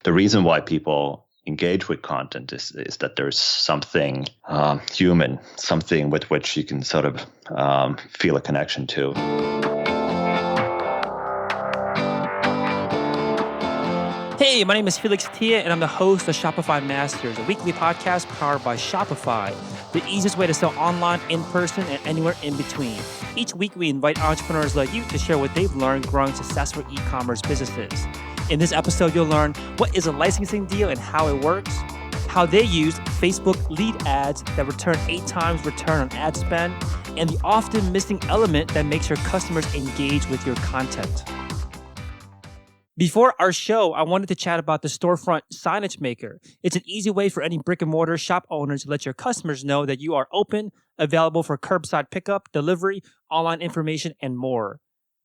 the reason why people engage with content is that there's something human, something with which you can sort of feel a connection to. Hey, my name is Felix Tia, and I'm the host of Shopify Masters, a weekly podcast powered by Shopify, the easiest way to sell online, in person, and anywhere in between. Each week, we invite entrepreneurs like you to share what they've learned growing successful e-commerce businesses. In this episode, you'll learn what is a licensing deal and how it works, how they use Facebook lead ads that return 8 times return on ad spend, and the often missing element that makes your customers engage with your content. Before our show, I wanted to chat about the Storefront Signage Maker. It's an easy way for any brick and mortar shop owners to let your customers know that you are open, available for curbside pickup, delivery, online information, and more.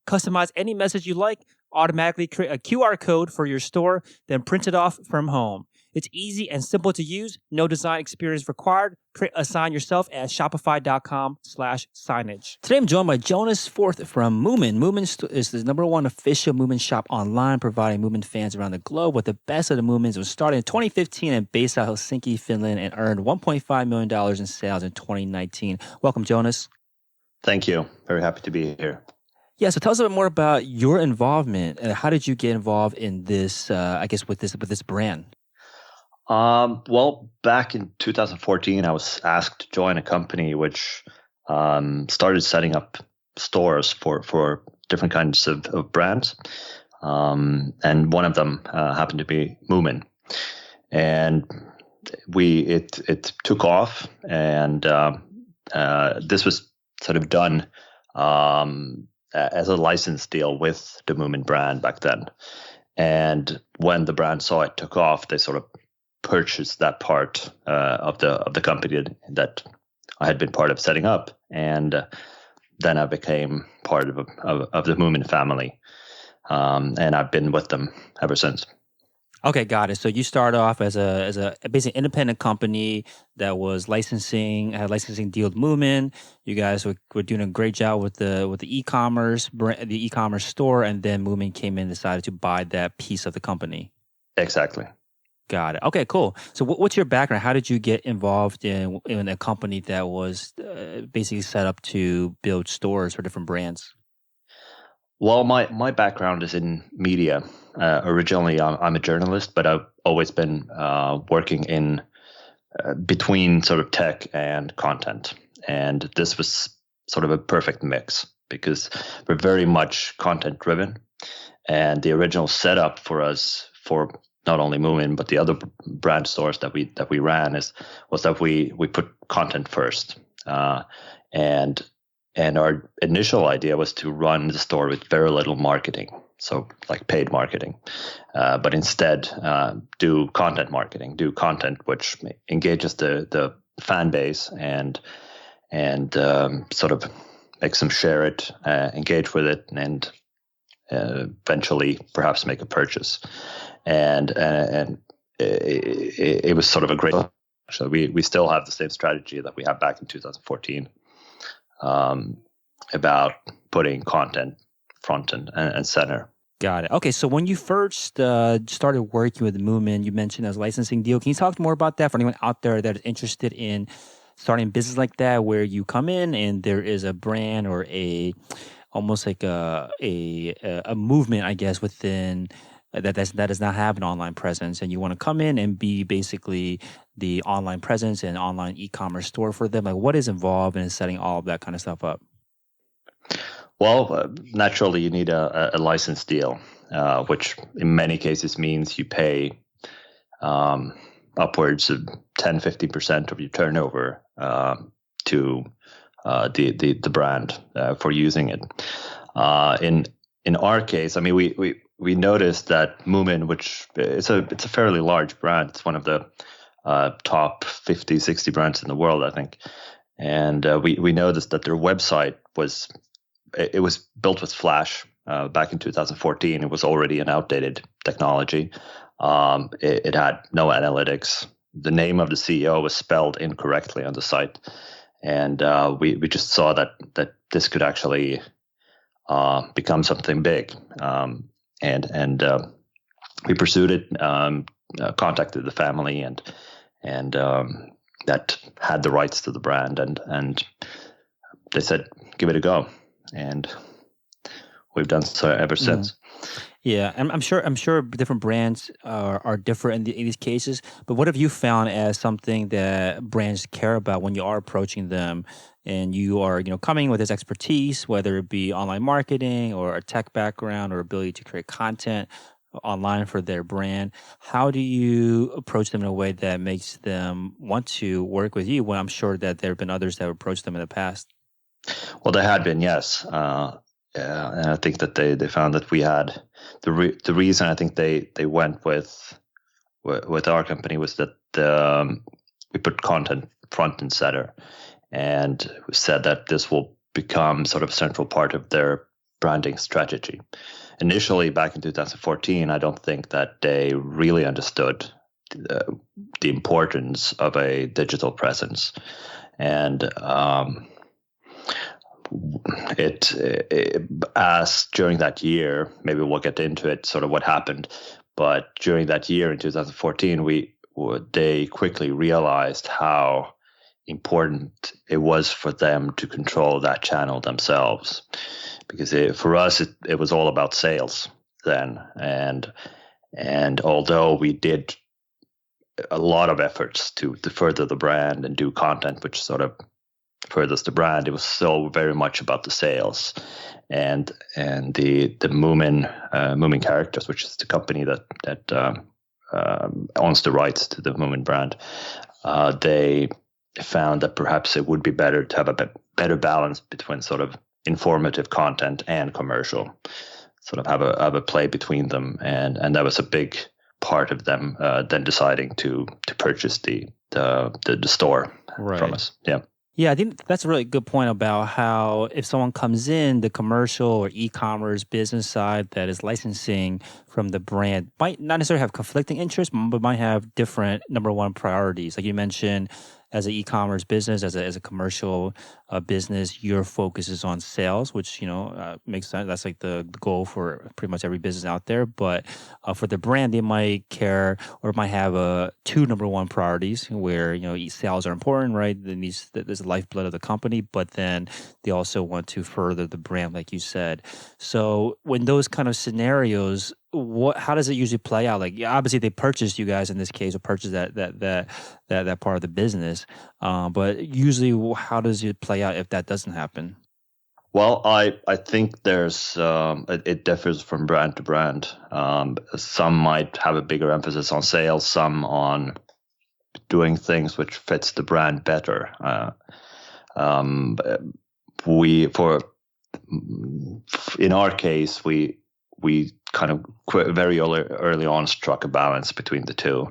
Customize any message you like, automatically create a QR code for your store, then print it off from home. It's easy and simple to use, no design experience required. Create a sign yourself at shopify.com/signage. Today I'm joined by Jonas Forth from Moomin. Moomin is the #1 official Moomin shop online, providing Moomin fans around the globe with the best of the Moomins. It was started in 2015 and based out of Helsinki, Finland, and earned $1.5 million in sales in 2019. Welcome, Jonas. Thank you. Very happy to be here. Yeah, so tell us a bit more about your involvement. How did you get involved in this, with this brand? Well, back in 2014, I was asked to join a company which started setting up stores for different kinds of brands. And one of them happened to be Moomin. And it took off, and this was sort of done as a license deal with the Moomin brand back then. And when the brand saw it took off, they sort of purchased that part of the company that I had been part of setting up, and then I became part of the Moomin family, and I've been with them ever since. Okay, got it. So you started off as a basically independent company that was had a licensing deal with Moomin. You guys were doing a great job with the e-commerce the e-commerce store, and then Moomin came in and decided to buy that piece of the company. Exactly. Got it. Okay, cool. So what's your background? How did you get involved in a company that was basically set up to build stores for different brands? Well, my background is in media. Originally, I'm a journalist, but I've always been working in between sort of tech and content. And this was sort of a perfect mix because we're very much content driven. And the original setup for us, for not only Moomin but the other brand stores that we ran, was that we put content first, and our initial idea was to run the store with very little marketing, so like paid marketing, but instead do content marketing, do content which engages the fan base and sort of makes them share it, engage with it, and eventually perhaps make a purchase. And it was sort of a great. So we still have the same strategy that we had back in 2014 about putting content front and center. Got it. Okay, so when you first started working with Moomin, you mentioned as a licensing deal. Can you talk more about that for anyone out there that is interested in starting a business like that, where you come in and there is a brand or almost like a movement, I guess, within that does not have an online presence, and you want to come in and be basically the online presence and online e-commerce store for them? Like, what is involved in setting all of that kind of stuff up? Well, naturally, you need a license deal, which in many cases means you pay upwards of 10-15% of your turnover to the brand for using it. In our case, I mean, we noticed that Moomin, which it's a fairly large brand, it's one of the top 50, 60 brands in the world, I think. And we noticed that their website was built with Flash back in 2014. It was already an outdated technology. It had no analytics. The name of the CEO was spelled incorrectly on the site. And we just saw that this could actually become something big. And we pursued it, contacted the family, and that had the rights to the brand, and they said, give it a go, and we've done so ever since. Yeah, I'm sure different brands are different in these cases. But what have you found as something that brands care about when you are approaching them, and you are coming with this expertise, whether it be online marketing or a tech background or ability to create content online for their brand? How do you approach them in a way that makes them want to work with you? When I'm sure that there have been others that have approached them in the past. Well, there had been, yes. Yeah, and I think that they found that we had the reason I think they went with our company was that we put content front and center, and said that this will become sort of a central part of their branding strategy. Initially, back in 2014, I don't think that they really understood the importance of a digital presence, and as during that year, maybe we'll get into it, sort of what happened, but during that year in 2014, they quickly realized how important it was for them to control that channel themselves, because for us it was all about sales then, and although we did a lot of efforts to further the brand and do content which sort of furthers the brand, it was still very much about the sales, and the Moomin Characters, which is the company that owns the rights to the Moomin brand. They found that perhaps it would be better to have a better balance between sort of informative content and commercial, sort of have a play between them, and that was a big part of them then deciding to purchase the store from us. Yeah, I think that's a really good point about how if someone comes in the commercial or e-commerce business side that is licensing from the brand, might not necessarily have conflicting interests, but might have different number one priorities. Like you mentioned, as an e-commerce business, as a commercial business, your focus is on sales, which makes sense. That's like the goal for pretty much every business out there. But for the brand, they might care or might have two number one priorities where sales are important, right? There's the lifeblood of the company, but then they also want to further the brand, like you said. So when those kind of scenarios, how does it usually play out? Like, obviously they purchased you guys in this case, or purchased that part of the business. But usually, how does it play out if that doesn't happen? Well, I think there's it differs from brand to brand. Some might have a bigger emphasis on sales, some on doing things which fits the brand better. In our case, we kind of very early on struck a balance between the two,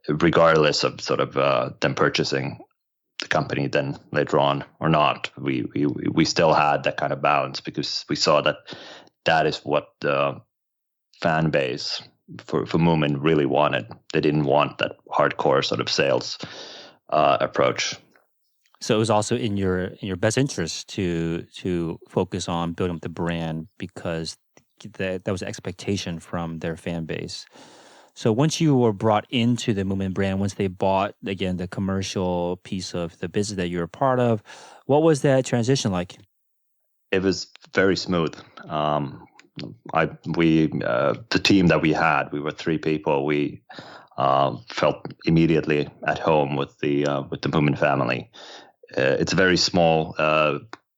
regardless of sort of them purchasing the company then later on or not. We still had that kind of balance, because we saw that is what the fan base for Moomin really wanted. They didn't want that hardcore sort of sales approach. So it was also in your best interest to focus on building up the brand, because that was an expectation from their fan base. So once you were brought into the Moomin brand, once they bought, again, the commercial piece of the business that you were part of, what was that transition like? It was very smooth. The team that we had, we were 3 people. We felt immediately at home with the Moomin family. It's a very small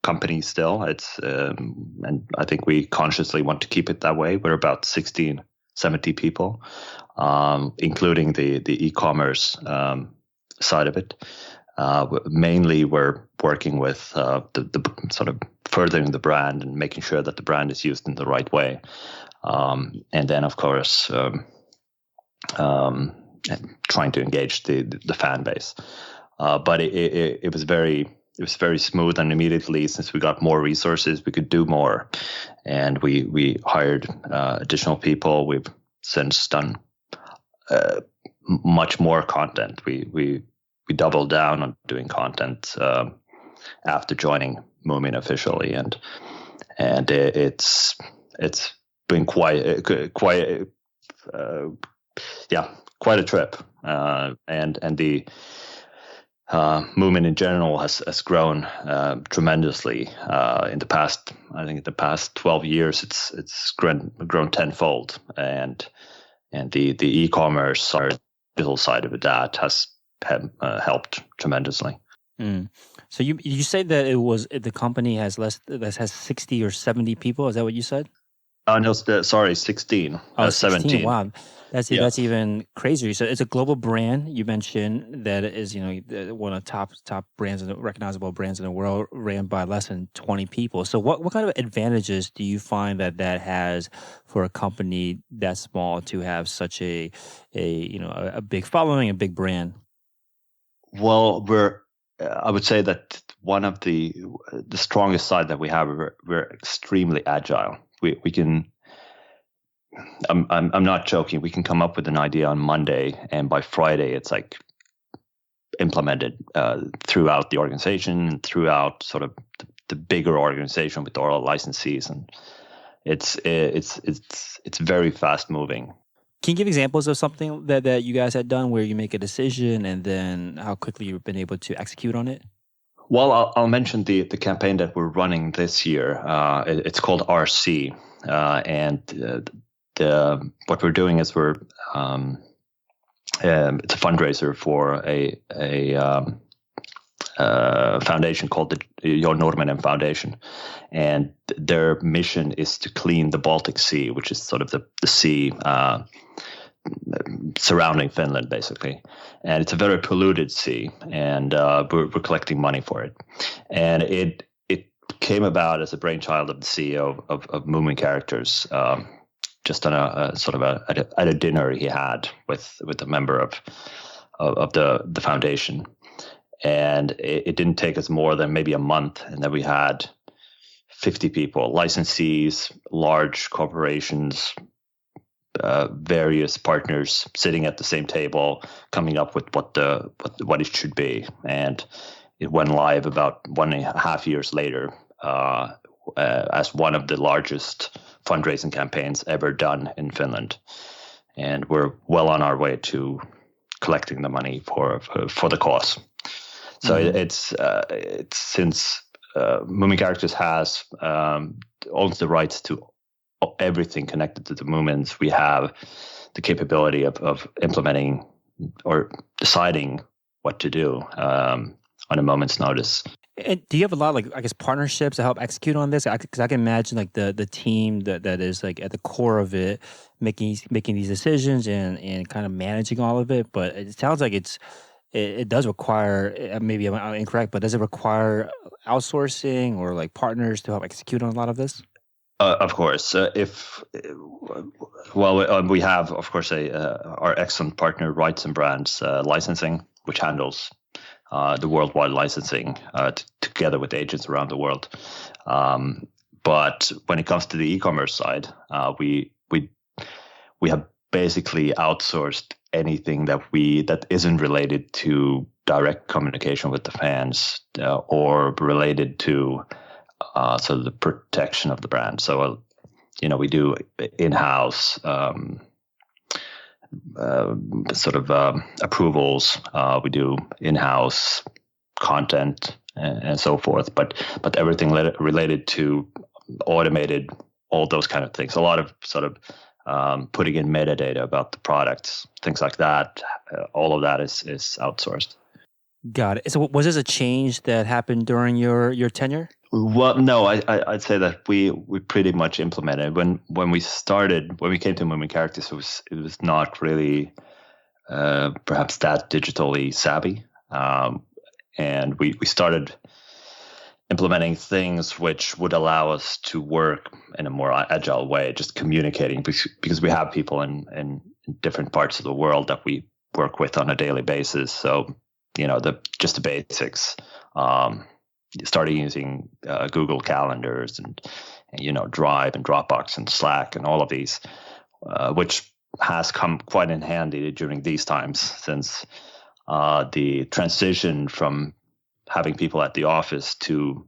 company still. It's and I think we consciously want to keep it that way. We're about 16, 70 people, including the e-commerce side of it. Mainly, we're working with the sort of furthering the brand and making sure that the brand is used in the right way, and then of course trying to engage the fan base. But it was very smooth, and immediately, since we got more resources, we could do more, and we hired additional people. We've since done much more content. We doubled down on doing content after joining Moomin officially, and it's been quite quite a trip. And the Moomin in general has grown tremendously in the past. I think in the past 12 years, it's grown tenfold, and the e-commerce or digital side of that has helped tremendously. Mm. So you said that the company has 60 or 70 people. Is that what you said? No, sorry, 16. 16. 17. Wow. That's even crazier. So it's a global brand. You mentioned that it is, one of the top brands, recognizable brands in the world, ran by less than 20 people. So what kind of advantages do you find that has for a company that small to have such a big following, a big brand? Well, I would say that one of the strongest side that we have, we're extremely agile. We can. I'm not joking. We can come up with an idea on Monday, and by Friday, it's like implemented throughout the organization, throughout sort of the bigger organization with all licensees, and it's very fast moving. Can you give examples of something that you guys had done where you make a decision and then how quickly you've been able to execute on it? Well, I'll mention the campaign that we're running this year. It's called RC, and what we're doing is it's a fundraiser for a foundation called the Moomin Foundation, and their mission is to clean the Baltic Sea, which is sort of the sea surrounding Finland, basically. And it's a very polluted sea, and we're collecting money for it. And it came about as a brainchild of the CEO of Moomin Characters, just on a sort of at a dinner he had with a member of the foundation. And it didn't take us more than maybe a month, and then we had 50 people, licensees, large corporations, various partners sitting at the same table, coming up with what it should be. And it went live about 1.5 years later as one of the largest fundraising campaigns ever done in Finland. And we're well on our way to collecting the money for the cause. So it's since Moomin Characters owns the rights to everything connected to the Moomins, we have the capability of implementing or deciding what to do on a moment's notice. And do you have a lot of partnerships to help execute on this? Because I can imagine the team that is at the core of it, making these decisions and kind of managing all of it. But it sounds like it does require, maybe I'm incorrect, but does it require outsourcing or partners to help execute on a lot of this? Of course. We have, of course, our excellent partner, Rights and Brands Licensing, which handles the worldwide licensing together with agents around the world. But when it comes to the e-commerce side, we have basically outsourced anything that isn't related to direct communication with the fans or related to sort of the protection of the brand. So, we do in-house approvals. We do in-house content and so forth. But everything related to automated, all those kind of things. A lot of sort of putting in metadata about the products, things like that. All of that is outsourced. Got it. So was this a change that happened during your tenure? Well, no, I'd say that we pretty much implemented when we came to Moomin Characters. It was not really perhaps that digitally savvy, and we started implementing things which would allow us to work in a more agile way, just communicating because we have people in different parts of the world that we work with on a daily basis. So just the basics. Started using Google Calendars and Drive and Dropbox and Slack and all of these, which has come quite in handy during these times, since the transition from having people at the office to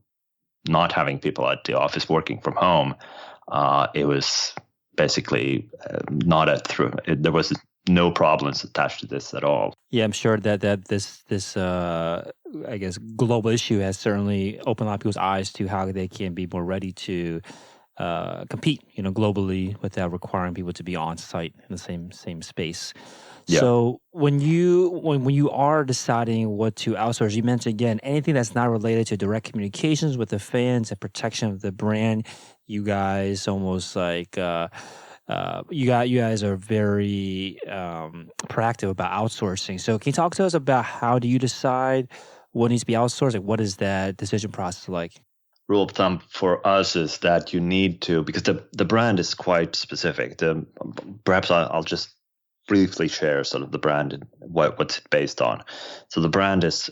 not having people at the office, working from home, it was basically not a through. There was no problems attached to this at all. Yeah, I'm sure that this I guess global issue has certainly opened a lot of people's eyes to how they can be more ready to compete, globally without requiring people to be on site in the same space. Yeah. So when you are deciding what to outsource, you mentioned again anything that's not related to direct communications with the fans and protection of the brand. You guys almost like you guys are very proactive about outsourcing. So can you talk to us about how do you decide what needs to be outsourced? Like, what is that decision process like? Rule of thumb for us is that you need to, because the brand is quite specific. Perhaps I'll just briefly share sort of the brand and what's it based on. So the brand is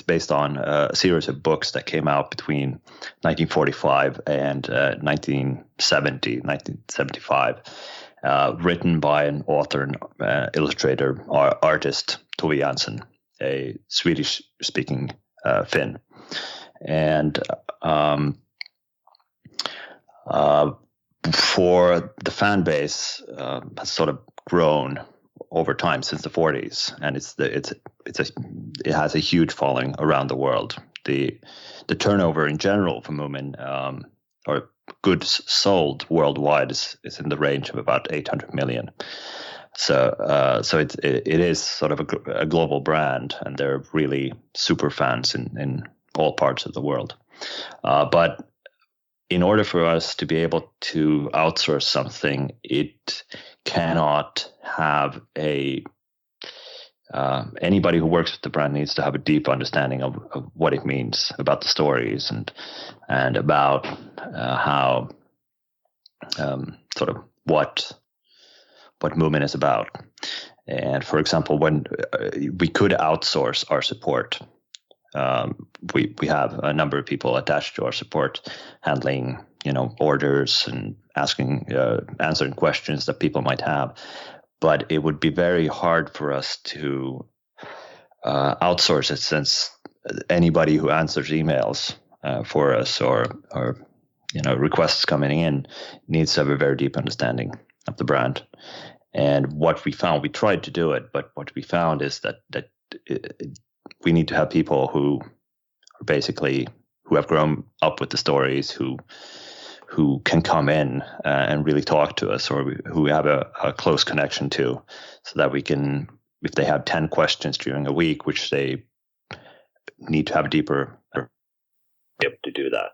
based on a series of books that came out between 1945 and 1975, written by an author and illustrator, artist, Tove Jansson, a Swedish-speaking Finn. And for the fan base has sort of grown over time since the 40s, and it has a huge following around the world. The turnover in general for Moomin, or goods sold worldwide, is in the range of about 800 million. So it is sort of a global brand, and they're really super fans in all parts of the world. But in order for us to be able to outsource something, it cannot have anybody who works with the brand needs to have a deep understanding of what it means, about the stories and about how sort of what Moomin is about. And for example, when we could outsource our support, we have a number of people attached to our support, handling orders and answering questions that people might have. But it would be very hard for us to outsource it, since anybody who answers emails for us or requests coming in needs to have a very deep understanding of the brand. And what we found, we tried to do it, but what we found is that we need to have people who have grown up with the stories, who can come in and really talk to us, or who we have a close connection to, so that we can, if they have 10 questions during a week, which they need to have deeper, be able to do that.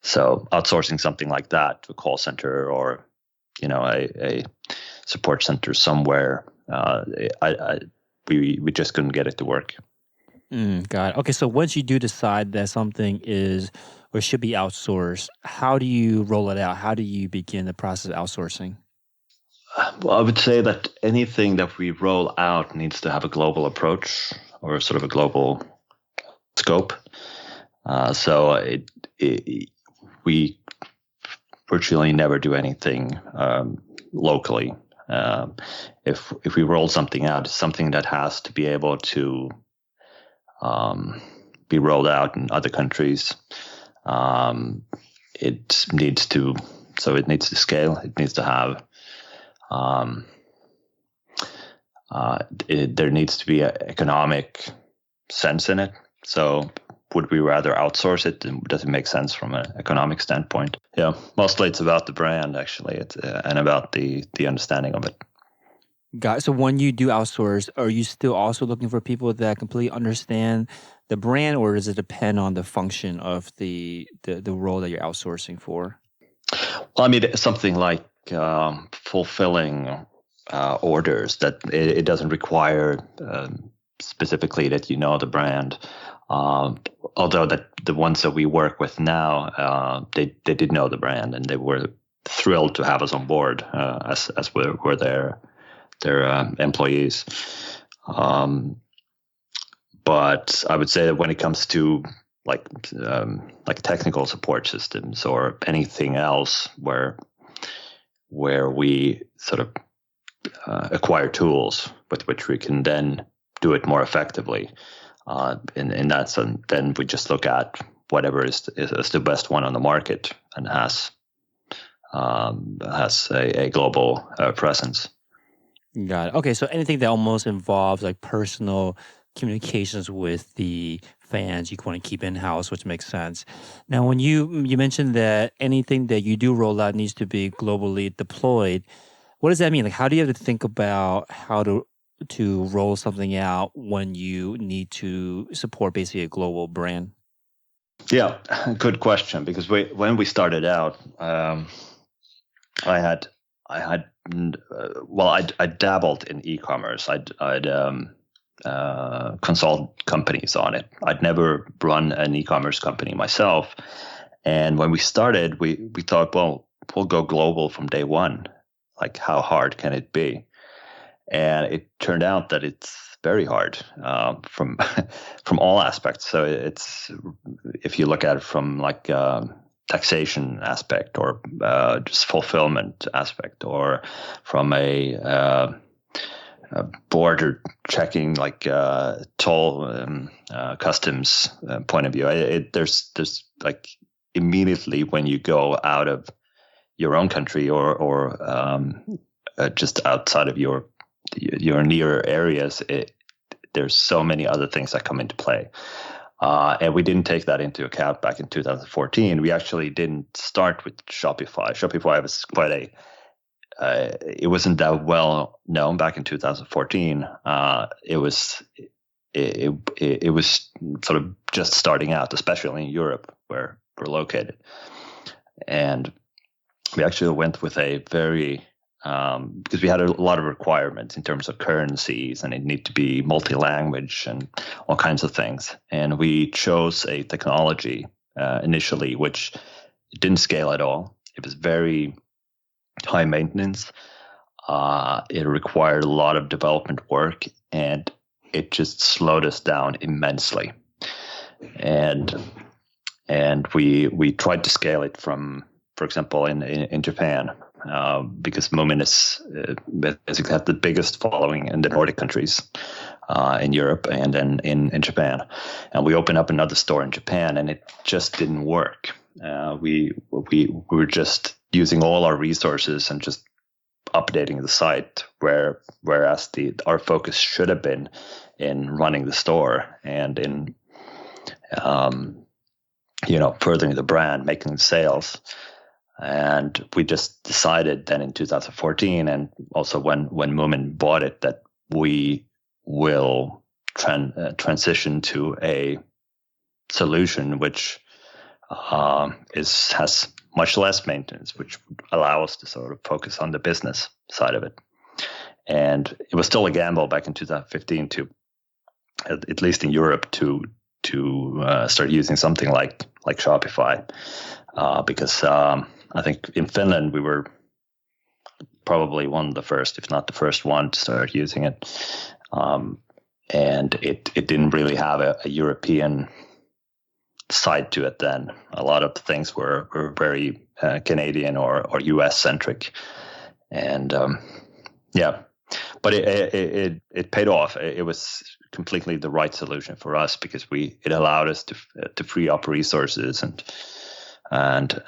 So outsourcing something like that to a call center or a support center somewhere, we just couldn't get it to work. Got it. Okay, so once you do decide that something is or should be outsourced, how do you roll it out? How do you begin the process of outsourcing? Well, I would say that anything that we roll out needs to have a global approach or sort of a global scope. So we virtually never do anything locally. If we roll something out, it's something that has to be able to be rolled out in other countries. It needs to scale. It needs to have there needs to be an economic sense in it. So would we rather outsource it? Does it make sense from an economic standpoint? Yeah, mostly it's about the brand, actually, and about the understanding of it. Got it. So when you do outsource, are you still also looking for people that completely understand the brand, or does it depend on the function of the role that you're outsourcing for? Well, I mean, something like fulfilling orders, that it doesn't require specifically that you know the brand. Although the ones that we work with now, they did know the brand, and they were thrilled to have us on board as we're their employees. But I would say that when it comes to like technical support systems or anything else where we sort of acquire tools with which we can then do it more effectively, in that sense, then we just look at whatever is the best one on the market and has has a global presence. Got it. Okay, so anything that almost involves like personal communications with the fans, you want to keep in house, which makes sense. Now, when you mentioned that anything that you do roll out needs to be globally deployed, what does that mean? Like, how do you have to think about how to roll something out when you need to support basically a global brand? Yeah, good question. Because when we started out, I had I dabbled in e-commerce. I'd consult companies on it. I'd never run an e-commerce company myself. And when we started, we thought, well, we'll go global from day one. Like, how hard can it be? And it turned out that it's very hard from from all aspects. So it's, if you look at it from like taxation aspect, or just fulfillment aspect, or from a border checking, like toll customs point of view, there's like, immediately when you go out of your own country, or just outside of your near areas, there's so many other things that come into play. And we didn't take that into account back in 2014. We actually didn't start with Shopify. Shopify was quite it wasn't that well known back in 2014. It was sort of just starting out, especially in Europe, where we're located. And we actually went with a very because we had a lot of requirements in terms of currencies, and it needed to be multi-language and all kinds of things. And we chose a technology initially which didn't scale at all. It was very high maintenance. It required a lot of development work, and it just slowed us down immensely. And we tried to scale it from, for example, in Japan. Because Moomin is basically had the biggest following in the Nordic countries, in Europe, and then in Japan. And we opened up another store in Japan, and it just didn't work. We were just using all our resources and just updating the site, whereas our focus should have been in running the store and in furthering the brand, making sales. And we just decided then in 2014, and also when Moomin bought it, that we will transition to a solution which has much less maintenance, which would allow us to sort of focus on the business side of it. And it was still a gamble back in 2015 to, at least in Europe, to start using something like Shopify, because I think in Finland we were probably one of the first, if not the first one, to start using it. And it didn't really have a European side to it then. A lot of the things were very Canadian or US centric. And but it paid off. It was completely the right solution for us, because it allowed us to free up resources and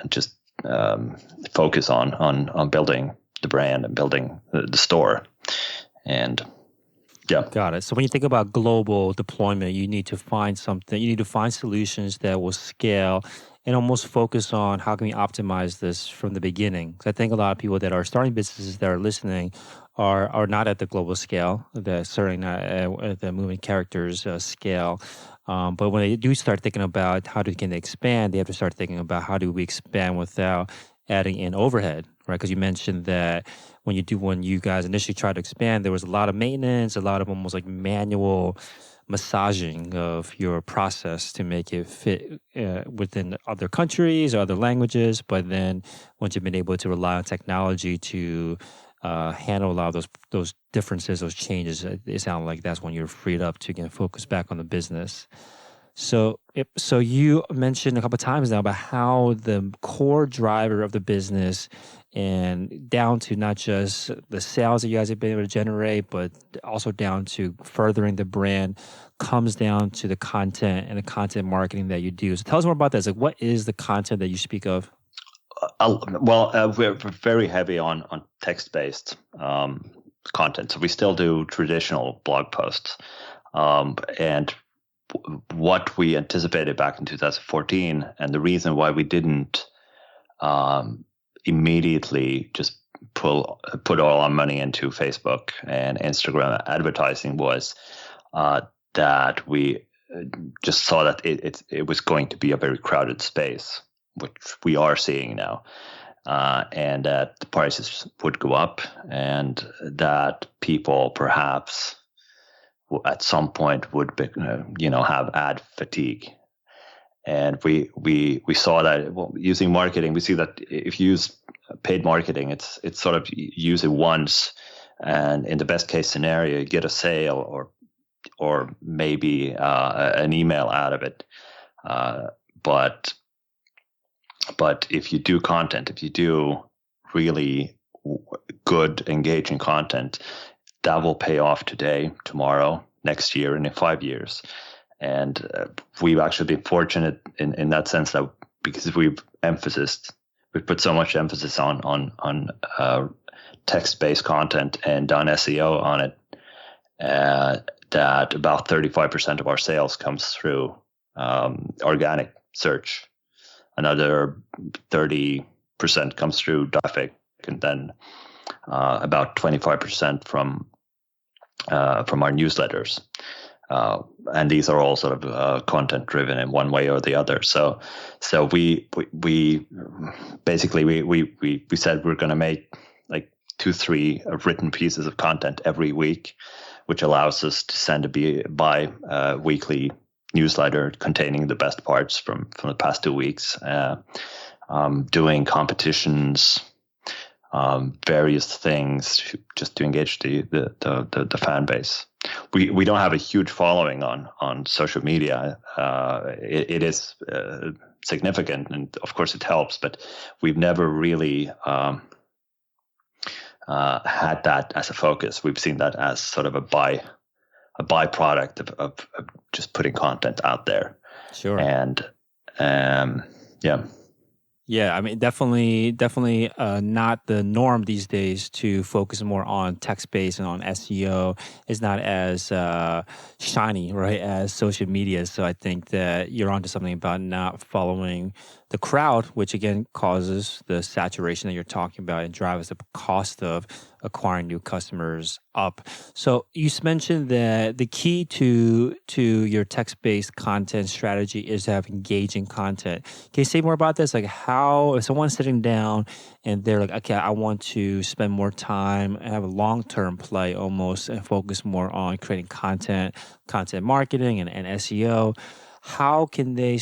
just focus on building the brand and building the store. And yeah. Got it. So when you think about global deployment, you need to find something, you need to find solutions that will scale and almost focus on how can we optimize this from the beginning. So I think a lot of people that are starting businesses that are listening are not at the global scale, they're certainly not at the Moomin characters scale. But when they do start thinking about how can they expand, they have to start thinking about how do we expand without adding in overhead, right? Because you mentioned that when you guys initially tried to expand, there was a lot of maintenance, a lot of almost like manual massaging of your process to make it fit within other countries or other languages. But then once you've been able to rely on technology to handle a lot of those differences, those changes, it sounds like that's when you're freed up to get focus back on the business. So you mentioned a couple of times now about how the core driver of the business, and down to not just the sales that you guys have been able to generate, but also down to furthering the brand, comes down to the content and the content marketing that you do. So tell us more about that. Like, what is the content that you speak of? We're very heavy on text-based content, so we still do traditional blog posts. And what we anticipated back in 2014, and the reason why we didn't immediately just put all our money into Facebook and Instagram advertising was that we just saw that it was going to be a very crowded space, which we are seeing now, and that the prices would go up, and that people perhaps at some point would be, have ad fatigue. And we saw that using marketing, we see that if you use paid marketing, it's sort of use it once, and in the best case scenario, you get a sale or maybe an email out of it. But if you do content, if you do really good, engaging content, that will pay off today, tomorrow, next year, and in 5 years. And we've actually been fortunate in that sense that because we've put so much emphasis on text-based content and done SEO on it, that about 35% of our sales comes through organic search. Another 30% comes through traffic, and then about 25% from our newsletters. And these are all sort of content driven in one way or the other. So we basically we said we're going to make like 2-3 written pieces of content every week, which allows us to send a bi-weekly newsletter containing the best parts from the past 2 weeks, doing competitions, various things just to engage the fan base. We don't have a huge following on social media. It is significant, and of course it helps, but we've never really had that as a focus. We've seen that as sort of a byproduct of just putting content out there. Sure. And yeah. Yeah, I mean, definitely not the norm these days to focus more on text-based and on SEO. It's not as shiny, right, as social media. So I think that you're onto something about not following the crowd, which again causes the saturation that you're talking about and drives the cost of acquiring new customers up. So you mentioned that the key to your text-based content strategy is to have engaging content. Can you say more about this? Like how, if someone's sitting down and they're like, okay, I want to spend more time and have a long-term play almost and focus more on creating content marketing and SEO, how should they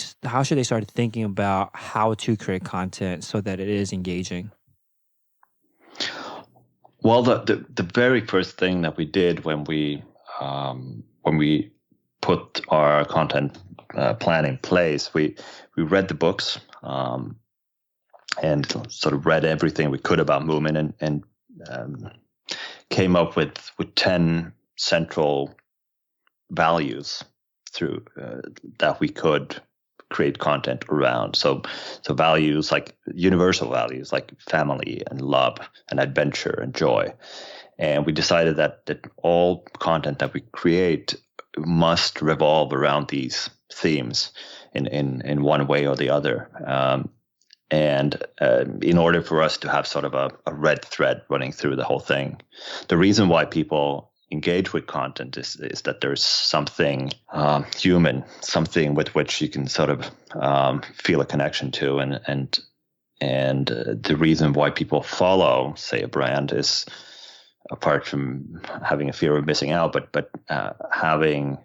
start thinking about how to create content so that it is engaging? Well, the very first thing that we did when we put our content plan in place, we read the books and sort of read everything we could about Moomin and came up with 10 central values through that we could create content around. So values like universal values like family and love and adventure and joy. And we decided that all content that we create must revolve around these themes in one way or the other. And in order for us to have sort of a red thread running through the whole thing, the reason why people engage with content is that there's something human, something with which you can sort of feel a connection to, and the reason why people follow, say, a brand is apart from having a fear of missing out, but having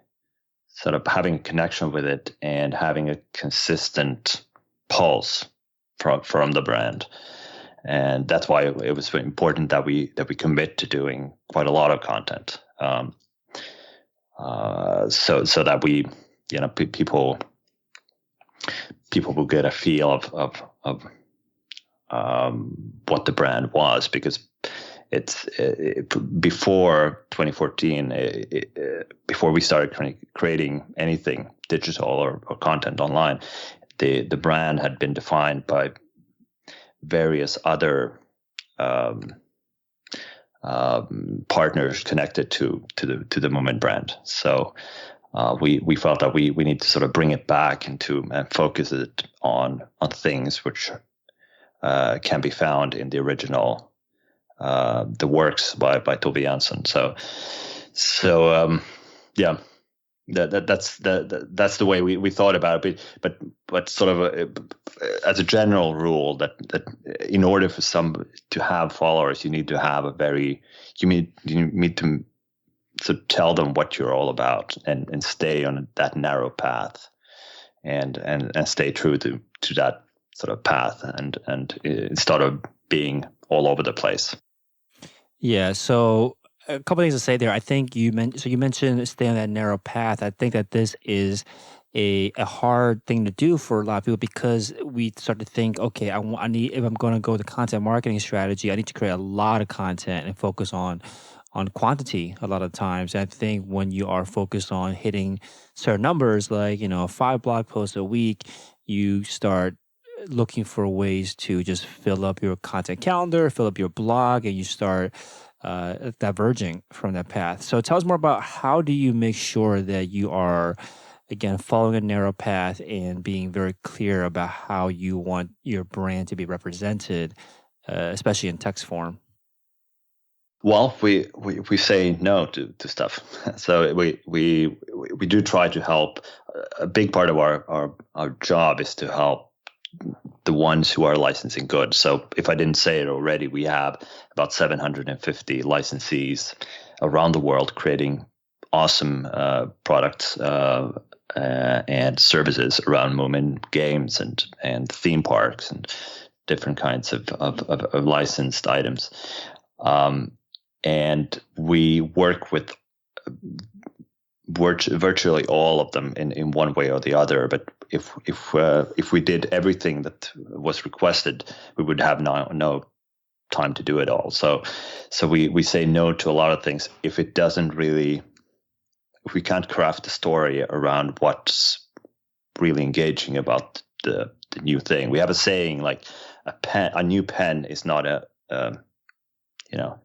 a connection with it and having a consistent pulse from the brand. And that's why it was important that we commit to doing quite a lot of content, so that we, people will get a feel of what the brand was, because it's before 2014, before we started creating anything digital or content online, the brand had been defined by various other partners connected to the Moomin brand. So we felt that we need to sort of bring it back and focus it on things which can be found in the original the works by Tove Jansson. So yeah. That's the way we thought about it, but sort of as a general rule that in order for some to have followers, you need to have you need to sort of tell them what you're all about and stay on that narrow path and stay true to that sort of path and instead of being all over the place. Yeah. So a couple of things to say there. I think you mentioned stay on that narrow path. I think that this is a hard thing to do for a lot of people because we start to think, okay, I need, if I'm going to go the content marketing strategy, I need to create a lot of content and focus on quantity a lot of times. I think when you are focused on hitting certain numbers, like 5 blog posts a week, you start looking for ways to just fill up your content calendar, fill up your blog, and you start diverging from that path. So tell us more about how do you make sure that you are, again, following a narrow path and being very clear about how you want your brand to be represented, especially in text form. Well, we say no to stuff. So we do try to help. A big part of our job is to help the ones who are licensing goods. So if I didn't say it already, we have about 750 licensees around the world creating awesome products and services around Moomin games and theme parks and different kinds of licensed items. And we work with virtually all of them in one way or the other. But if we did everything that was requested, we would have no time to do it all. So we say no to a lot of things if we can't craft a story around what's really engaging about the new thing. We have a saying like a new pen is not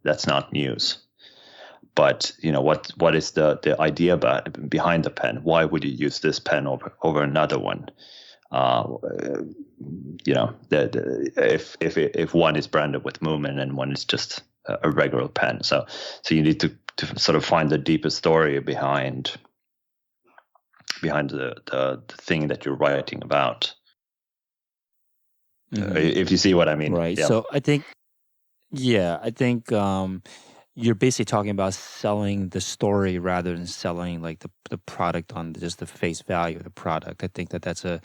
that's not news. But what is the idea behind the pen? Why would you use this pen over another one? If one is branded with Moomin and one is just a regular pen, so you need to sort of find the deeper story behind the thing that you're writing about. Mm-hmm. If you see what I mean, right? Yeah. So I think you're basically talking about selling the story rather than selling like the product on just the face value of the product. I think that's a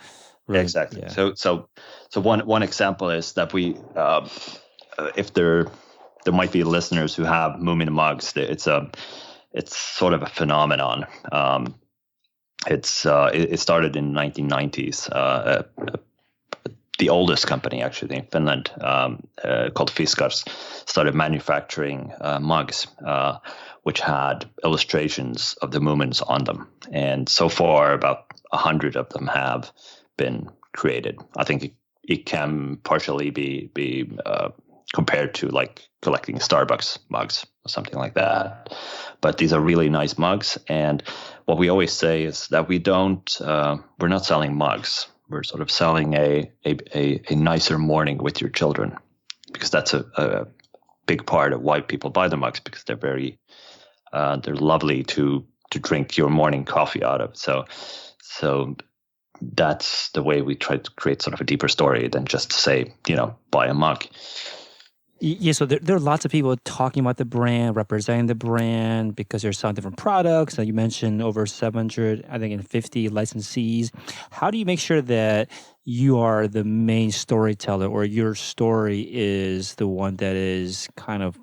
really, exactly. Yeah. So one example is that we, if there might be listeners who have Moomin mugs, it's sort of a phenomenon. It started in the 1990s. The oldest company actually in Finland, called Fiskars, started manufacturing mugs, which had illustrations of the Moomins on them. And so far, about 100 of them have been created. I think it can partially be compared to like collecting Starbucks mugs or something like that. But these are really nice mugs. And what we always say is that we're not selling mugs. We're sort of selling a nicer morning with your children, because that's a big part of why people buy the mugs, because they're lovely to drink your morning coffee out of. So that's the way we try to create sort of a deeper story than just to say, buy a mug. Yeah, so there are lots of people talking about the brand, representing the brand, because there's some different products. You mentioned over 700, I think, and 50 licensees. How do you make sure that you are the main storyteller, or your story is the one that is kind of,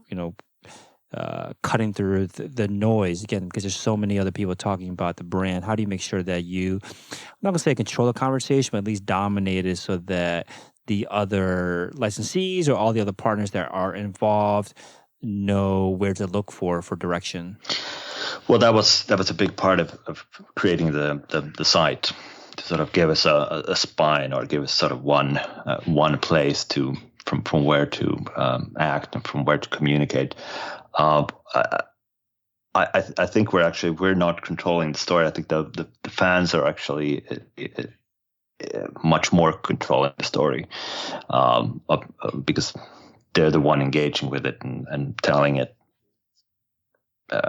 cutting through the noise, again, because there's so many other people talking about the brand? How do you make sure that you, I'm not going to say control the conversation, but at least dominate it so that the other licensees or all the other partners that are involved know where to look for direction? Well, that was a big part of creating the site, to sort of give us a spine, or give us sort of one place to from where to act and from where to communicate. I think we're not controlling the story. I think the fans are actually much more controlling the story, because they're the one engaging with it and telling it,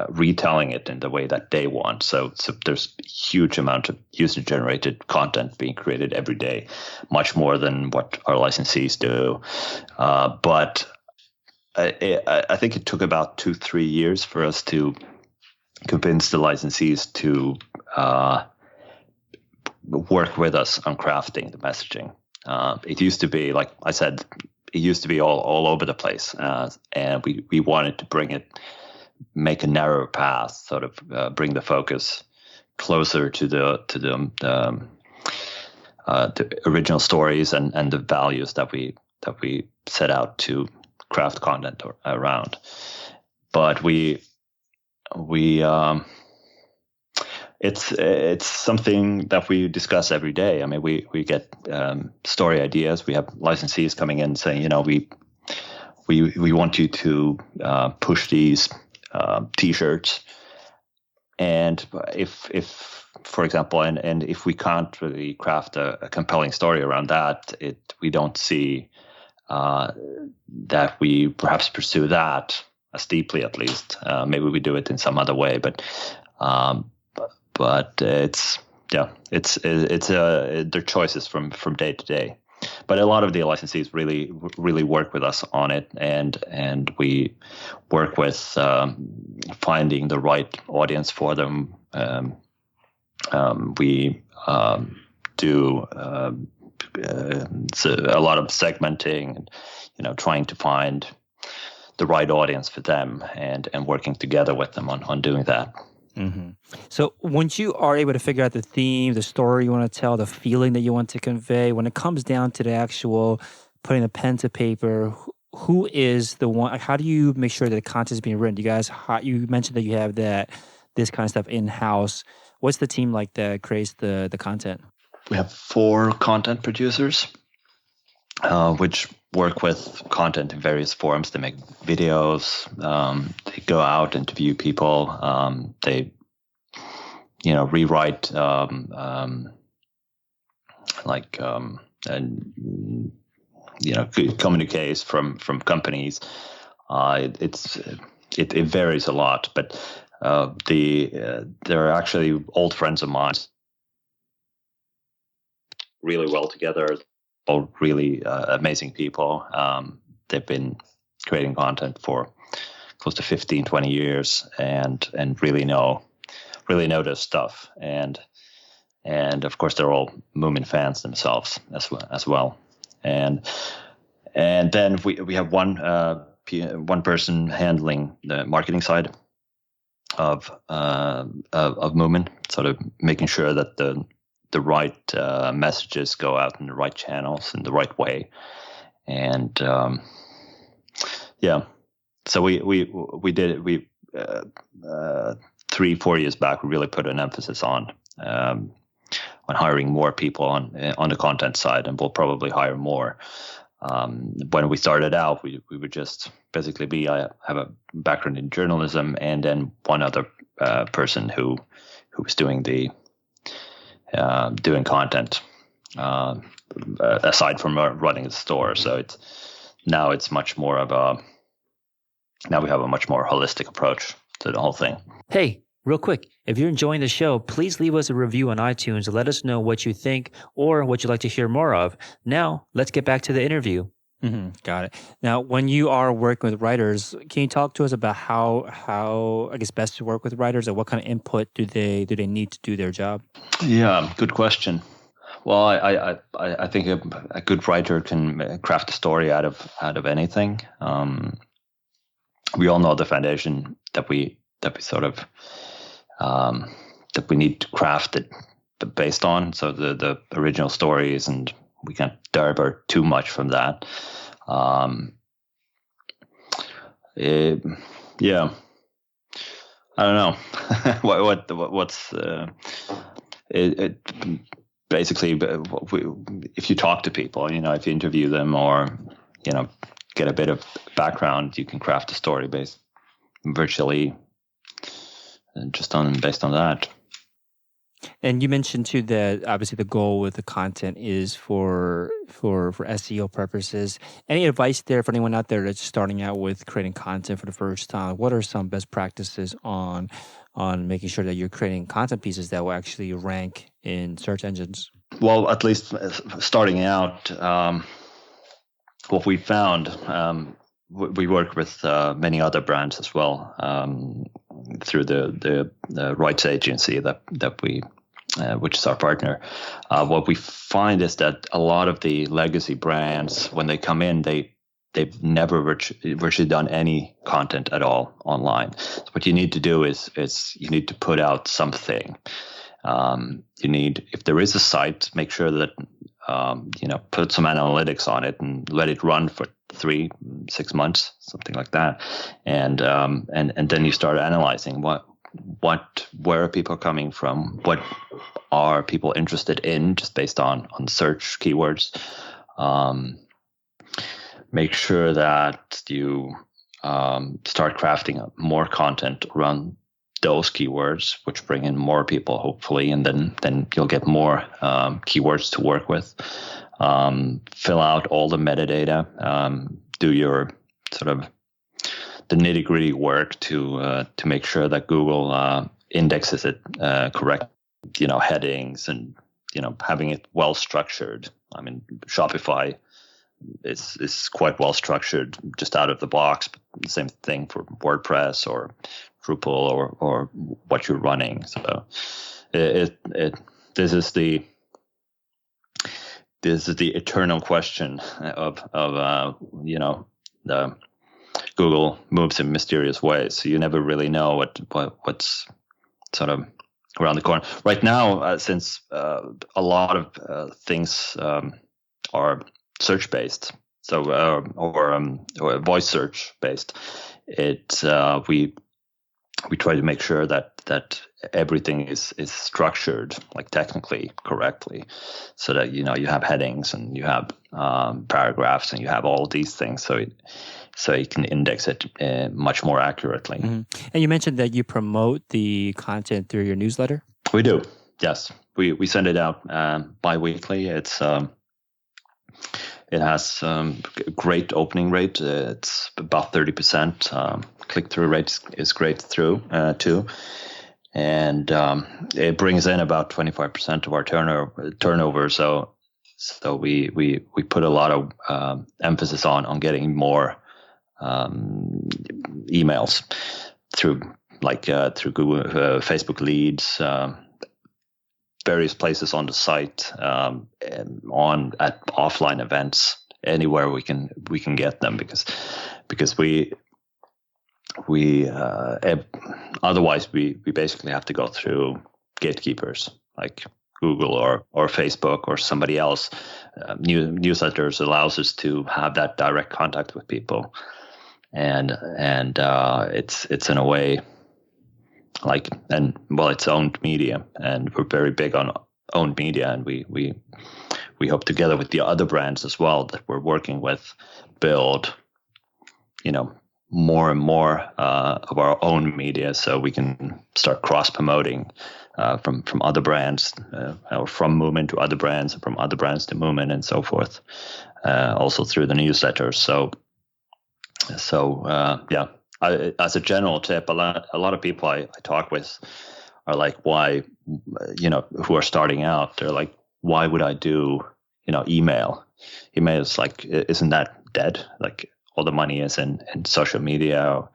retelling it in the way that they want. So there's a huge amount of user-generated content being created every day, much more than what our licensees do. But I think it took about 2-3 years for us to convince the licensees to work with us on crafting the messaging. It used to be, like I said, it used to be all over the place, and we wanted to make a narrower path, sort of bring the focus closer to the original stories and the values that we set out to craft content around. But it's something that we discuss every day. I mean, we get story ideas. We have licensees coming in saying, we want you to push these T-shirts, and if for example, and if we can't really craft a compelling story around that, we don't see that we perhaps pursue that as deeply, at least. Maybe we do it in some other way, but it's their choices from day to day. But a lot of the licensees really work with us on it, and we work with finding the right audience for them. We do a lot of segmenting, and trying to find the right audience for them, and working together with them on doing that. Mm-hmm. So once you are able to figure out the theme, the story you want to tell, the feeling that you want to convey, when it comes down to the actual putting a pen to paper, who is the one? How do you make sure that the content is being written? You mentioned that you have this kind of stuff in-house. What's the team like that creates the content? We have 4 content producers, which work with content in various forms. They make videos. They go out, interview people. They, rewrite communiques from companies. It varies a lot, but they're actually old friends of mine. Really well together. All really amazing people. They've been creating content for close to 15-20 years, and really know their stuff. And of course they're all Moomin fans themselves as well. And then we have one person handling the marketing side of Moomin, sort of making sure that the right messages go out in the right channels in the right way. And so we did it. We 3-4 years back, we really put an emphasis on hiring more people on the content side, and we'll probably hire more. When we started out, we would just basically I have a background in journalism, and then one other person who was doing content aside from running the store. So it's much more of now we have a much more holistic approach to the whole thing. Hey, real quick, if you're enjoying the show, please leave us a review on iTunes and let us know what you think or what you'd like to hear more of. Now, let's get back to the interview. Mm-hmm, got it. Now, when you are working with writers, can you talk to us about how I guess best to work with writers, and what kind of input do they need to do their job? Yeah, good question. Well, I think a good writer can craft a story out of anything. We all know the foundation that we sort of that we need to craft it based on. So the original stories, and we can't divert too much from that. Yeah, I don't know what's it basically. If you talk to people, if you interview them, or get a bit of background, you can craft a story based virtually based on that. And you mentioned too that obviously the goal with the content is for SEO purposes. Any advice there for anyone out there that's starting out with creating content for the first time? What are some best practices on making sure that you're creating content pieces that will actually rank in search engines? Well, at least starting out, what we found, we work with many other brands as well through the rights agency that we, which is our partner. What we find is that a lot of the legacy brands, when they come in, they've never virtually done any content at all online. So what you need to do is you need to put out something. If there is a site, make sure that put some analytics on it and let it run for 3-6 months, something like that, and then you start analyzing where are people coming from, what are people interested in, just based on search keywords. Make sure that you start crafting more content around those keywords, which bring in more people, hopefully, and then you'll get more keywords to work with. Fill out all the metadata. Do your sort of the nitty-gritty work to make sure that Google indexes it correct. Headings and having it well structured. I mean, Shopify is quite well structured just out of the box. But the same thing for WordPress or Drupal or what you're running. So this is the eternal question of the Google moves in mysterious ways. So you never really know what's sort of around the corner. Right now, since a lot of things are search based, so or voice search based, we try to make sure that everything is structured like technically correctly, so that you have headings and you have paragraphs and you have all these things, so you can index it much more accurately. Mm-hmm. And you mentioned that you promote the content through your newsletter. We do, yes. We send it out bi-weekly. It has great opening rate. It's about 30%. Click-through rate is great too. And it brings in about 25% of our turnover. So we put a lot of emphasis on getting more emails through Google, Facebook leads, various places on the site, at offline events, anywhere we can get them, because we otherwise we basically have to go through gatekeepers like Google or Facebook or somebody else. Newsletters allows us to have that direct contact with people, and it's in a way it's owned media, and we're very big on owned media, and we hope together with the other brands as well that we're working with build more and more of our own media, so we can start cross promoting from other brands, or from Moomin to other brands, and from other brands to Moomin, and so forth. Also through the newsletters. So as a general tip, a lot of people I talk with are like, why, who are starting out, they're like, why would I do, email? Email is like, isn't that dead? Like, all the money is in social media.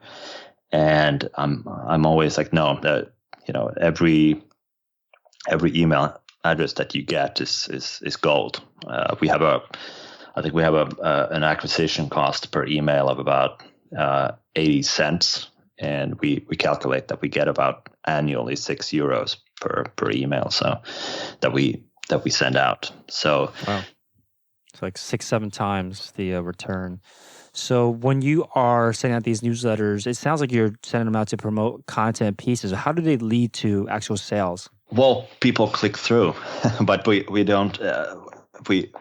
And I'm always like, no, that, every email address that you get is gold. I think we have an acquisition cost per email of about 80 cents, and we calculate that we get about annually €6 per email, so that we send out. So wow, it's like 6-7 times the return. So when you are sending out these newsletters, it sounds like you're sending them out to promote content pieces. How do they lead to actual sales? Well, people click through, but we don't. We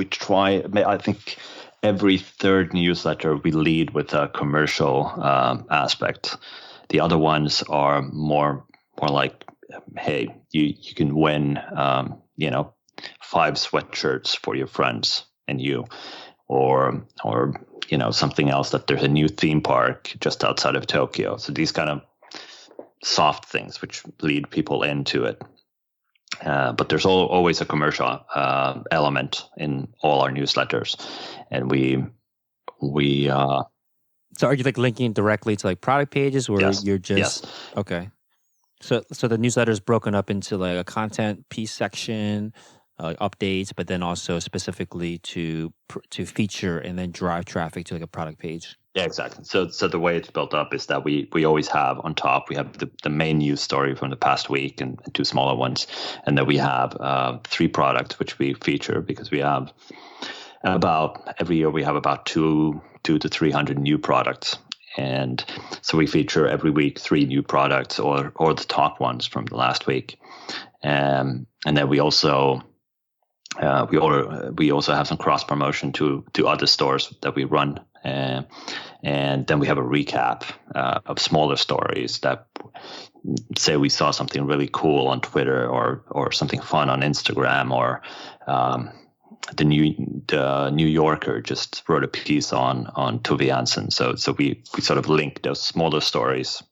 try. I think every third newsletter we lead with a commercial aspect. The other ones are more like, hey, you can win, 5 sweatshirts for your friends and you, or something else, that there's a new theme park just outside of Tokyo. So these kind of soft things which lead people into it. But there's always a commercial element in all our newsletters, and we. So are you like linking directly to like product pages, or Yes, you're just yes. okay? So the newsletter is broken up into like a content piece section, updates, but then also specifically to feature and then drive traffic to like a product page. Yeah, exactly. So the way it's built up is that we always have on top, we have the main news story from the past week and 2 smaller ones, and then we have 3 products which we feature, because we have every year we have about 200 to 300 new products. And so we feature every week 3 new products, or the top ones from the last week. And then we also have some cross promotion to other stores that we run. And then we have a recap of smaller stories that say we saw something really cool on Twitter, or something fun on Instagram, or the New Yorker just wrote a piece on Tove Jansson. So we sort of link those smaller stories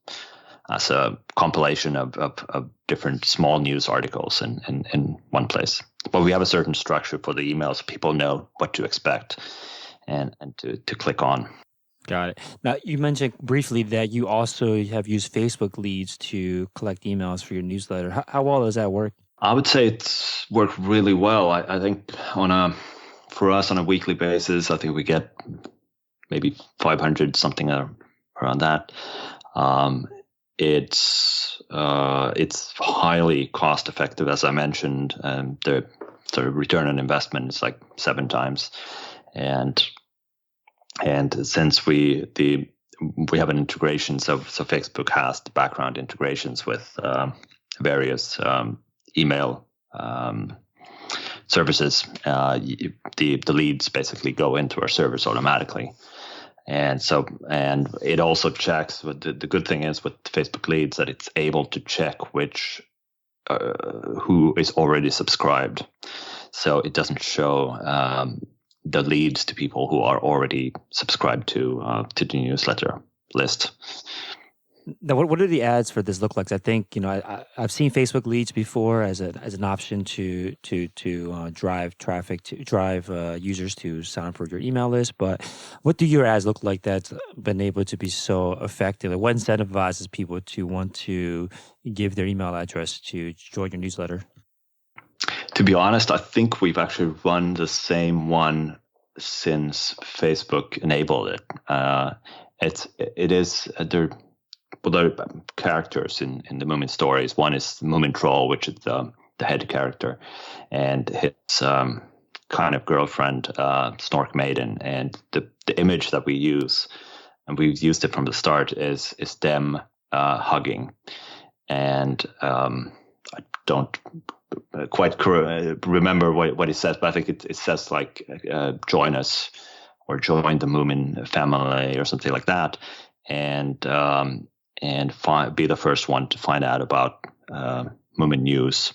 as a compilation of different small news articles in one place. But we have a certain structure for the emails, so people know what to expect and to click on. Got it. Now, you mentioned briefly that you also have used Facebook leads to collect emails for your newsletter. How well does that work? I would say it's worked really well. I think for us on a weekly basis, I think we get maybe 500 something around that. It's highly cost effective, as I mentioned. The sort of return on investment is like 7 times, and since we have an integration, so Facebook has the background integrations with various email services. The leads basically go into our servers automatically. And it also checks. The good thing is with Facebook leads that it's able to check who is already subscribed. So it doesn't show the leads to people who are already subscribed to the newsletter list. Now, what do the ads for this look like? I think I've seen Facebook leads before as an option to drive traffic, to drive users to sign up for your email list. But what do your ads look like that's been able to be so effective? Like, what incentivizes people to want to give their email address to join your newsletter? To be honest, I think we've actually run the same one since Facebook enabled it. There are characters in the Moomin stories. One is Moomin Troll, which is the head character, and his kind of girlfriend, Snork Maiden. And the image that we use, and we've used it from the start, is them hugging. And I don't quite remember what it says, but I think it says like join us, or join the Moomin family, or something like that. And be the first one to find out about Moomin news,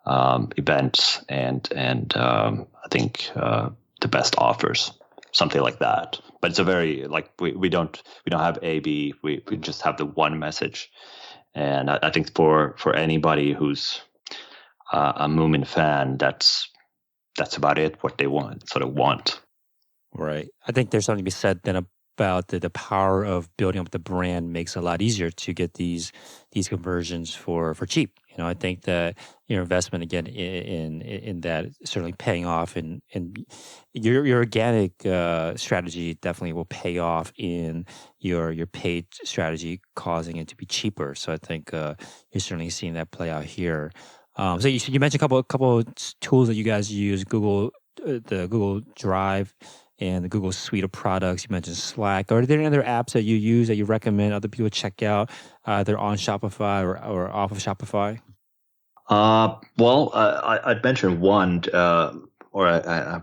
events, and I think the best offers, something like that. But it's a very we don't have A/B. We just have the one message, and I think for anybody who's a Moomin fan, that's about it. What they want. Right. I think there's something to be said then about the power of building up the brand makes it a lot easier to get these conversions for cheap. I think that your investment again in that is certainly paying off, and your organic strategy definitely will pay off in your paid strategy, causing it to be cheaper. So I think you're certainly seeing that play out here. So you mentioned a couple of tools that you guys use: the Google Drive and the Google suite of products. You mentioned Slack. Are there any other apps that you use that you recommend other people check out, either on Shopify or off of Shopify? I'd mention one,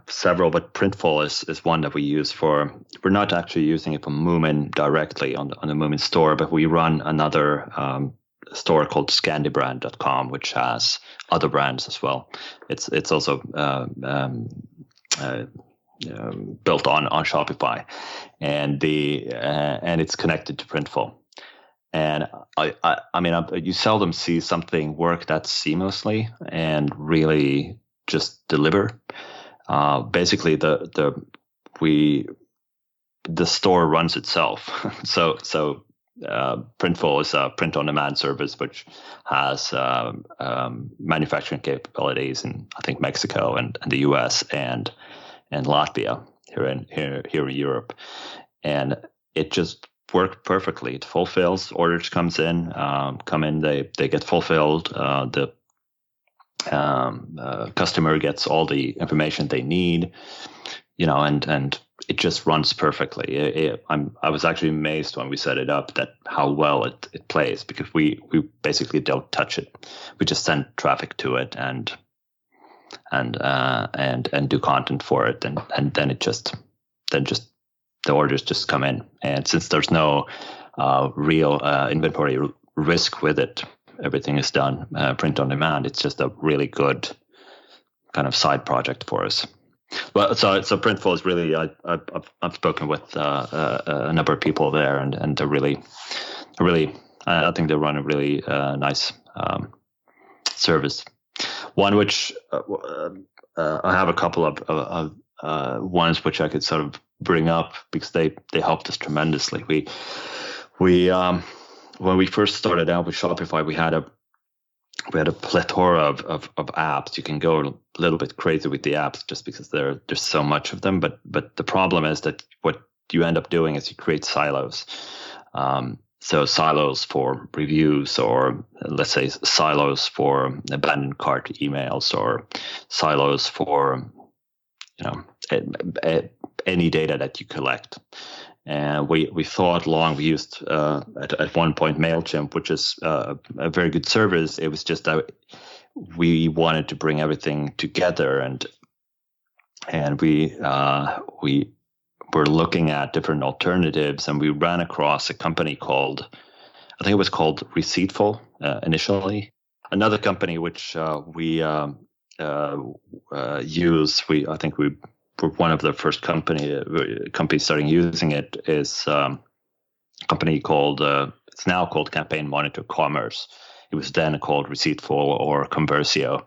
several, but Printful is one that we use for. We're not actually using it for Moomin directly on the Moomin store, but we run another store called Scandibrand.com, which has other brands as well. It's also built on Shopify, and it's connected to Printful. And I mean, you seldom see something work that seamlessly and really just deliver. Basically, the store runs itself. so Printful is a print-on-demand service which has manufacturing capabilities in, I think, Mexico and the U.S. and Latvia here in Europe, and it just worked perfectly. It fulfills, orders come in, they get fulfilled. The customer gets all the information they need, and it just runs perfectly. I was actually amazed when we set it up that how well it plays, because we basically don't touch it. We just send traffic to it and do content for it, and then the orders just come in. And since there's no real inventory risk with it, everything is done print on demand. It's just a really good kind of side project for us. Well, so Printful is really, I've spoken with a number of people there, and they're really, I think they run a really nice service. One which I have a couple of ones which I could sort of bring up because they helped us tremendously. We when we first started out with Shopify, we had a plethora of apps. You can go a little bit crazy with the apps just because there's so much of them. But the problem is that what you end up doing is you create silos. So silos for reviews, or let's say silos for abandoned cart emails, or silos for any data that you collect. And we thought long. We used at one point MailChimp, which is a very good service. It was just that we wanted to bring everything together, and we were looking at different alternatives, and we ran across a company called, I think it was called Receiptful initially. Another company which we use. I think we were one of the first companies starting using it, is a company called, it's now called Campaign Monitor Commerce. It was then called Receiptful or Conversio.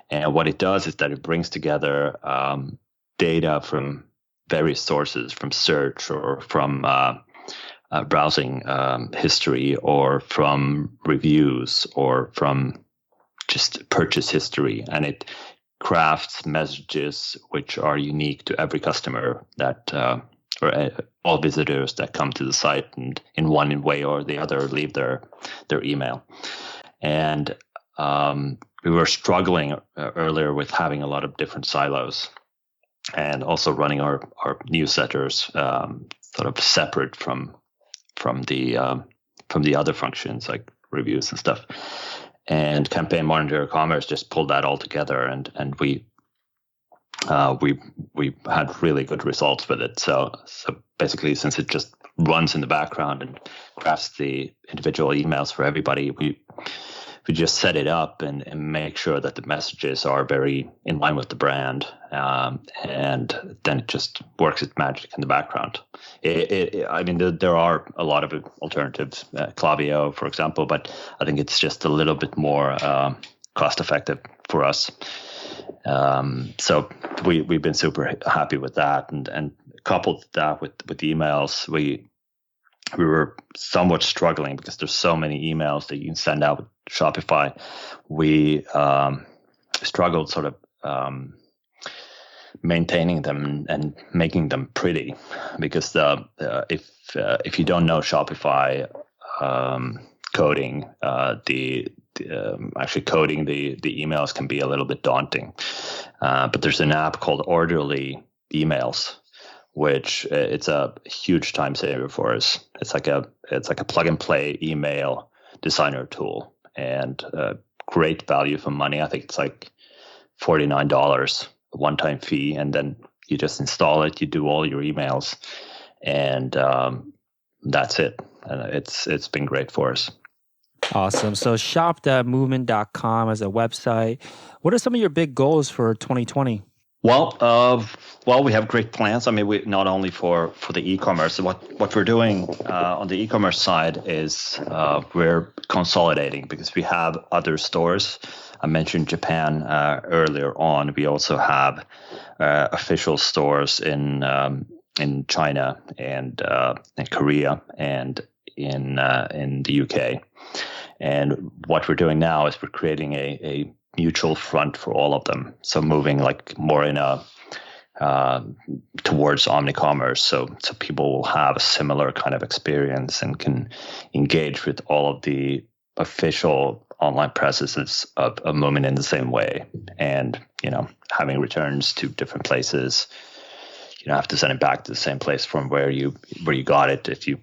And what it does is that it brings together data from various sources, from search, or from browsing history, or from reviews, or from just purchase history. And it crafts messages which are unique to every customer that or all visitors that come to the site, and in one way or the other leave their email. And we were struggling earlier with having a lot of different silos, and also running our newsletters sort of separate from the other functions like reviews and stuff. And Campaign Monitor Commerce just pulled that all together, and we had really good results with it. So basically, since it just runs in the background and crafts the individual emails for everybody, we just set it up and make sure that the messages are very in line with the brand, and then it just works its magic in the background. I mean, there are a lot of alternatives, Klaviyo, for example, but I think it's just a little bit more cost effective for us. So we've been super happy with that, and coupled that with emails, we were somewhat struggling because there's so many emails that you can send out with Shopify. We struggled sort of maintaining them and making them pretty, because if you don't know Shopify coding, actually coding the emails can be a little bit daunting. But there's an app called Orderly Emails, which it's a huge time saver for us. It's like a plug and play email designer tool, and great value for money. I think it's like $49 one-time fee, and then you just install it. You do all your emails, and that's it. And it's been great for us. Awesome. So shop.moomin.com as a website. What are some of your big goals for 2020? Well, we have great plans. I mean, we not only for the e-commerce. What we're doing on the e-commerce side is we're consolidating, because we have other stores. I mentioned Japan earlier on. We also have official stores in China and in Korea and in the UK. And what we're doing now is we're creating a mutual front for all of them. So moving like more in a towards omnicommerce. So people will have a similar kind of experience and can engage with all of the official online presences of Moomin in the same way. And, having returns to different places, you don't have to send it back to the same place from where you got it. If you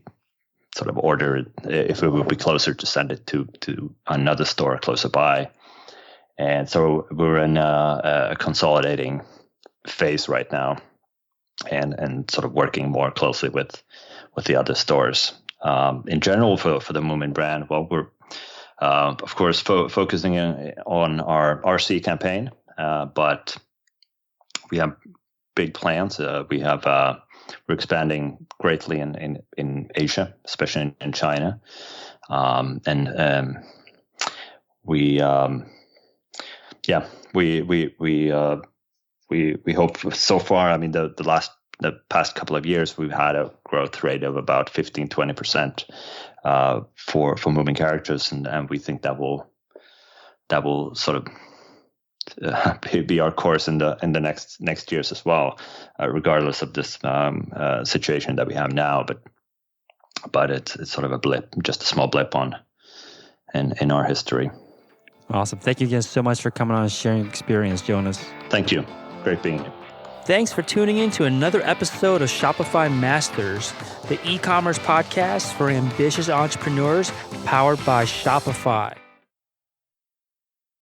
sort of order it, if it would be closer to send it to another store closer by. And so we're in a consolidating phase right now, and sort of working more closely with the other stores. In general, for the Moomin brand, well, we're of course focusing on our RC campaign, but we have big plans. We're expanding greatly in Asia, especially in China, and we hope so far. I mean, the past couple of years, we've had a growth rate of about 15-20% for moving characters, and we think that will sort of be our course in the next years as well, regardless of this situation that we have now. But it's sort of a blip, just a small blip in our history. Awesome. Thank you again so much for coming on and sharing your experience, Jonas. Thank you. Great being here. Thanks for tuning in to another episode of Shopify Masters, the e-commerce podcast for ambitious entrepreneurs powered by Shopify.